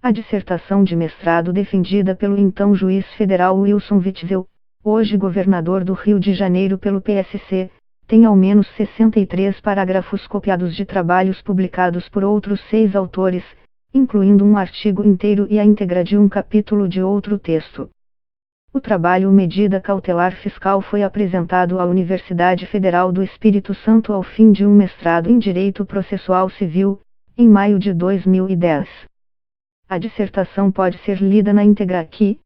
A dissertação de mestrado defendida pelo então juiz federal Wilson Witzel, hoje governador do Rio de Janeiro pelo PSC, tem ao menos 63 parágrafos copiados de trabalhos publicados por outros 6 autores, incluindo um artigo inteiro e a íntegra de um capítulo de outro texto. O trabalho Medida Cautelar Fiscal foi apresentado à Universidade Federal do Espírito Santo ao fim de um mestrado em Direito Processual Civil, em maio de 2010. A dissertação pode ser lida na íntegra aqui.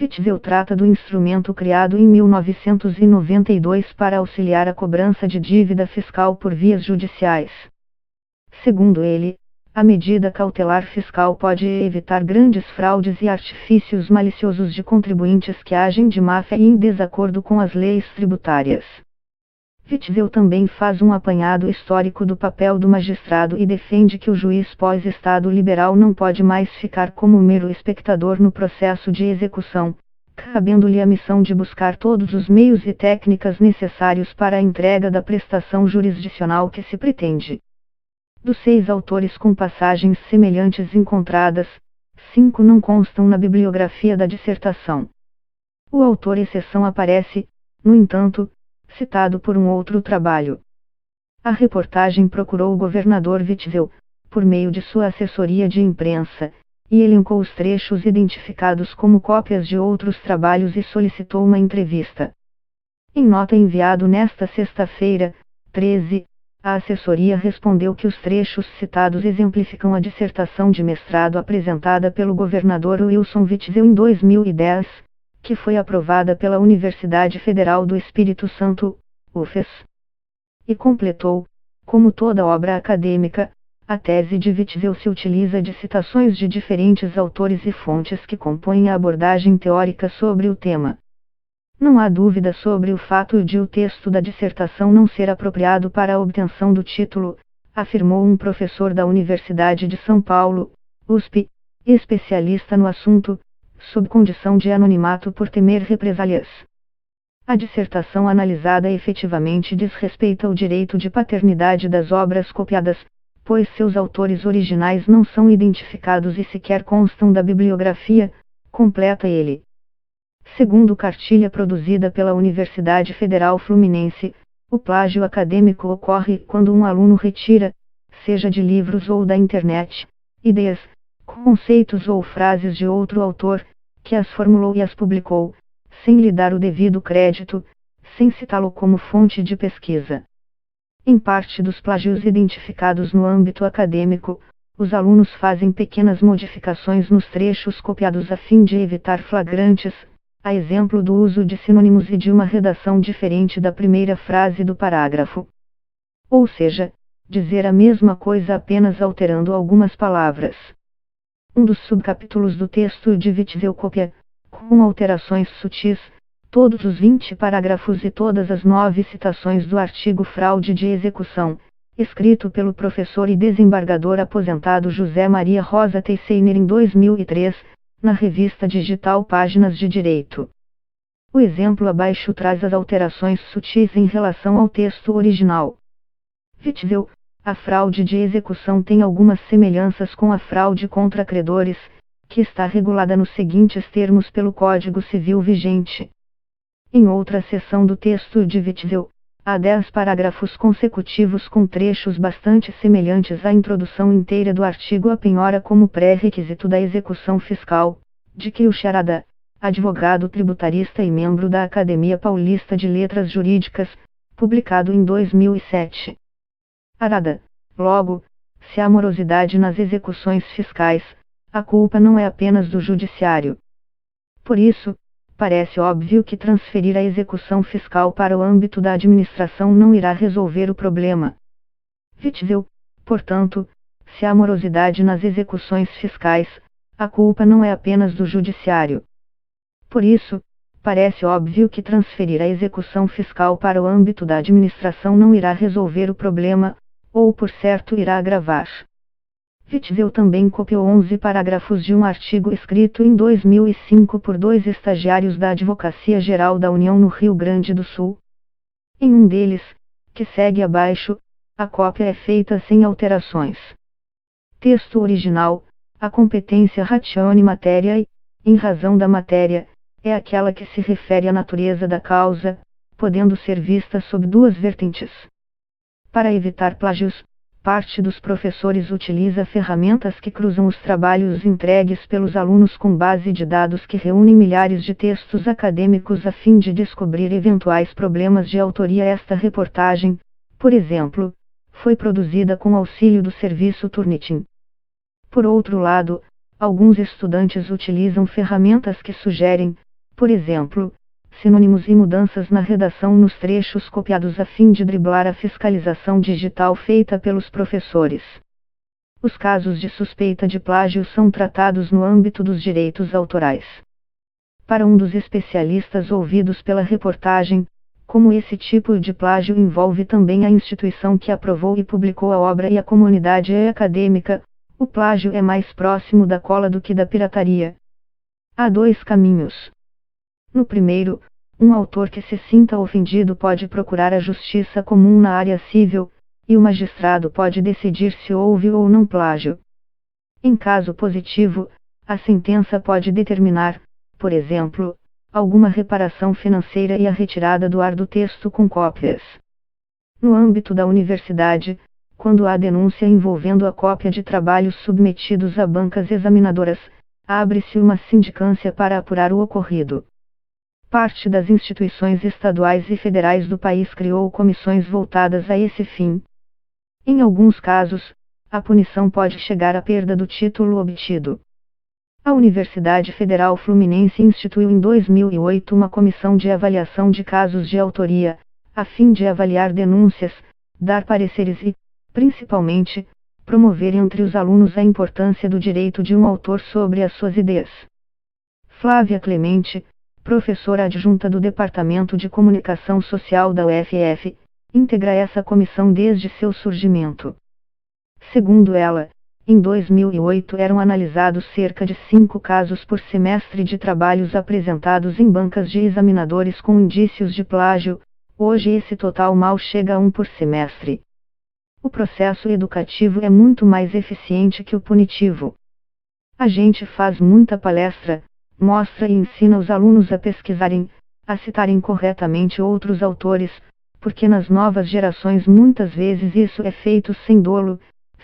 Witzel trata do instrumento criado em 1992 para auxiliar a cobrança de dívida fiscal por vias judiciais. Segundo ele, a medida cautelar fiscal pode evitar grandes fraudes e artifícios maliciosos de contribuintes que agem de má fé e em desacordo com as leis tributárias. Witzel também faz um apanhado histórico do papel do magistrado e defende que o juiz pós-Estado liberal não pode mais ficar como mero espectador no processo de execução, cabendo-lhe a missão de buscar todos os meios e técnicas necessários para a entrega da prestação jurisdicional que se pretende. Dos 6 autores com passagens semelhantes encontradas, 5 não constam na bibliografia da dissertação. O autor exceção aparece, no entanto, citado por um outro trabalho. A reportagem procurou o governador Witzel, por meio de sua assessoria de imprensa, e elencou os trechos identificados como cópias de outros trabalhos e solicitou uma entrevista. Em nota enviado nesta sexta-feira, 13, a assessoria respondeu que os trechos citados exemplificam a dissertação de mestrado apresentada pelo governador Wilson Witzel em 2010, que foi aprovada pela Universidade Federal do Espírito Santo, UFES. E completou, como toda obra acadêmica, a tese de Witzel se utiliza de citações de diferentes autores e fontes que compõem a abordagem teórica sobre o tema. Não há dúvida sobre o fato de o texto da dissertação não ser apropriado para a obtenção do título, afirmou um professor da Universidade de São Paulo, USP, especialista no assunto, sob condição de anonimato por temer represálias. A dissertação analisada efetivamente diz respeito ao direito de paternidade das obras copiadas, pois seus autores originais não são identificados e sequer constam da bibliografia, completa ele. Segundo cartilha produzida pela Universidade Federal Fluminense, o plágio acadêmico ocorre quando um aluno retira, seja de livros ou da internet, ideias, conceitos ou frases de outro autor, que as formulou e as publicou, sem lhe dar o devido crédito, sem citá-lo como fonte de pesquisa. Em parte dos plágios identificados no âmbito acadêmico, os alunos fazem pequenas modificações nos trechos copiados a fim de evitar flagrantes, a exemplo do uso de sinônimos e de uma redação diferente da primeira frase do parágrafo. Ou seja, dizer a mesma coisa apenas alterando algumas palavras. Um dos subcapítulos do texto de Witzel copia, com alterações sutis, todos os 20 parágrafos e todas as 9 citações do artigo Fraude de Execução, escrito pelo professor e desembargador aposentado José Maria Rosa Teixeira em 2003, na revista digital Páginas de Direito. O exemplo abaixo traz as alterações sutis em relação ao texto original. Witzel, a fraude de execução tem algumas semelhanças com a fraude contra credores, que está regulada nos seguintes termos pelo Código Civil vigente. Em outra seção do texto de Witzel, há 10 parágrafos consecutivos com trechos bastante semelhantes à introdução inteira do artigo a penhora como pré-requisito da execução fiscal, de que o Charada, advogado tributarista e membro da Academia Paulista de Letras Jurídicas, publicado em 2007. Arada, logo, se há morosidade nas execuções fiscais, a culpa não é apenas do judiciário. Por isso, parece óbvio que transferir a execução fiscal para o âmbito da administração não irá resolver o problema. Witzel, portanto, se há morosidade nas execuções fiscais, a culpa não é apenas do judiciário. Por isso, parece óbvio que transferir a execução fiscal para o âmbito da administração não irá resolver o problema, ou por certo irá agravar. Witzel também copiou 11 parágrafos de um artigo escrito em 2005 por 2 estagiários da Advocacia Geral da União no Rio Grande do Sul. Em um deles, que segue abaixo, a cópia é feita sem alterações. Texto original, A competência ratione materia e, em razão da matéria, é aquela que se refere à natureza da causa, podendo ser vista sob duas vertentes. Para evitar plágios, parte dos professores utiliza ferramentas que cruzam os trabalhos entregues pelos alunos com base de dados que reúnem milhares de textos acadêmicos a fim de descobrir eventuais problemas de autoria. Esta reportagem, por exemplo, foi produzida com auxílio do serviço Turnitin. Por outro lado, alguns estudantes utilizam ferramentas que sugerem, por exemplo, sinônimos e mudanças na redação nos trechos copiados a fim de driblar a fiscalização digital feita pelos professores. Os casos de suspeita de plágio são tratados no âmbito dos direitos autorais. Para um dos especialistas ouvidos pela reportagem, como esse tipo de plágio envolve também a instituição que aprovou e publicou a obra e a comunidade acadêmica, o plágio é mais próximo da cola do que da pirataria. Há dois caminhos. No primeiro, um autor que se sinta ofendido pode procurar a justiça comum na área civil, e o magistrado pode decidir se houve ou não plágio. Em caso positivo, a sentença pode determinar, por exemplo, alguma reparação financeira e a retirada do ar do texto com cópias. No âmbito da universidade, quando há denúncia envolvendo a cópia de trabalhos submetidos a bancas examinadoras, abre-se uma sindicância para apurar o ocorrido. Parte das instituições estaduais e federais do país criou comissões voltadas a esse fim. Em alguns casos, a punição pode chegar à perda do título obtido. A Universidade Federal Fluminense instituiu em 2008 uma comissão de avaliação de casos de autoria, a fim de avaliar denúncias, dar pareceres e, principalmente, promover entre os alunos a importância do direito de um autor sobre as suas ideias. Flávia Clemente, professora adjunta do Departamento de Comunicação Social da UFF, integra essa comissão desde seu surgimento. Segundo ela, em 2008 eram analisados cerca de 5 casos por semestre de trabalhos apresentados em bancas de examinadores com indícios de plágio. Hoje esse total mal chega a 1 por semestre. O processo educativo é muito mais eficiente que o punitivo. A gente faz muita palestra, mostra e ensina os alunos a pesquisarem, a citarem corretamente outros autores, porque nas novas gerações muitas vezes isso é feito sem dolo,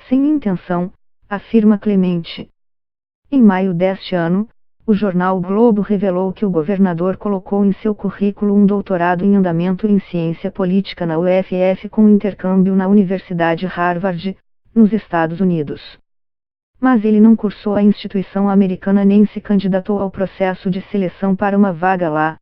sem intenção, afirma Clemente. Em maio deste ano, o jornal o Globo revelou que o governador colocou em seu currículo um doutorado em andamento em ciência política na UFF com intercâmbio na Universidade Harvard, nos Estados Unidos. Mas ele não cursou a instituição americana nem se candidatou ao processo de seleção para uma vaga lá.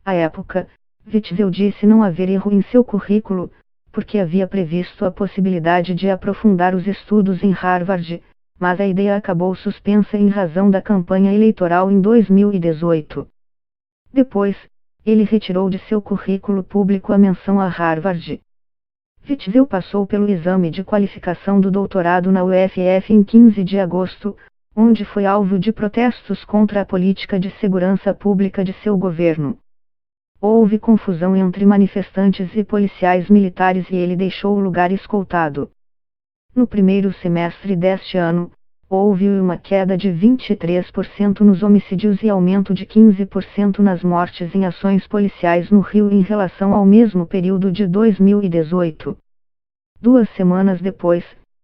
À época, Witzel disse não haver erro em seu currículo, porque havia previsto a possibilidade de aprofundar os estudos em Harvard, mas a ideia acabou suspensa em razão da campanha eleitoral em 2018. Depois, ele retirou de seu currículo público a menção a Harvard. Witzel passou pelo exame de qualificação do doutorado na UFF em 15 de agosto, onde foi alvo de protestos contra a política de segurança pública de seu governo. Houve confusão entre manifestantes e policiais militares e ele deixou o lugar escoltado. No primeiro semestre deste ano, houve uma queda de 23% nos homicídios e aumento de 15% nas mortes em ações policiais no Rio em relação ao mesmo período de 2018. 2 semanas depois,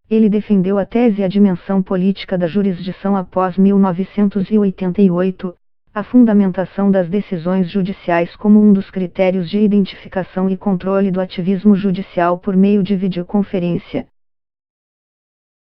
ele defendeu a tese A Dimensão Política da Jurisdição após 1988, a fundamentação das decisões judiciais como um dos critérios de identificação e controle do ativismo judicial por meio de videoconferência.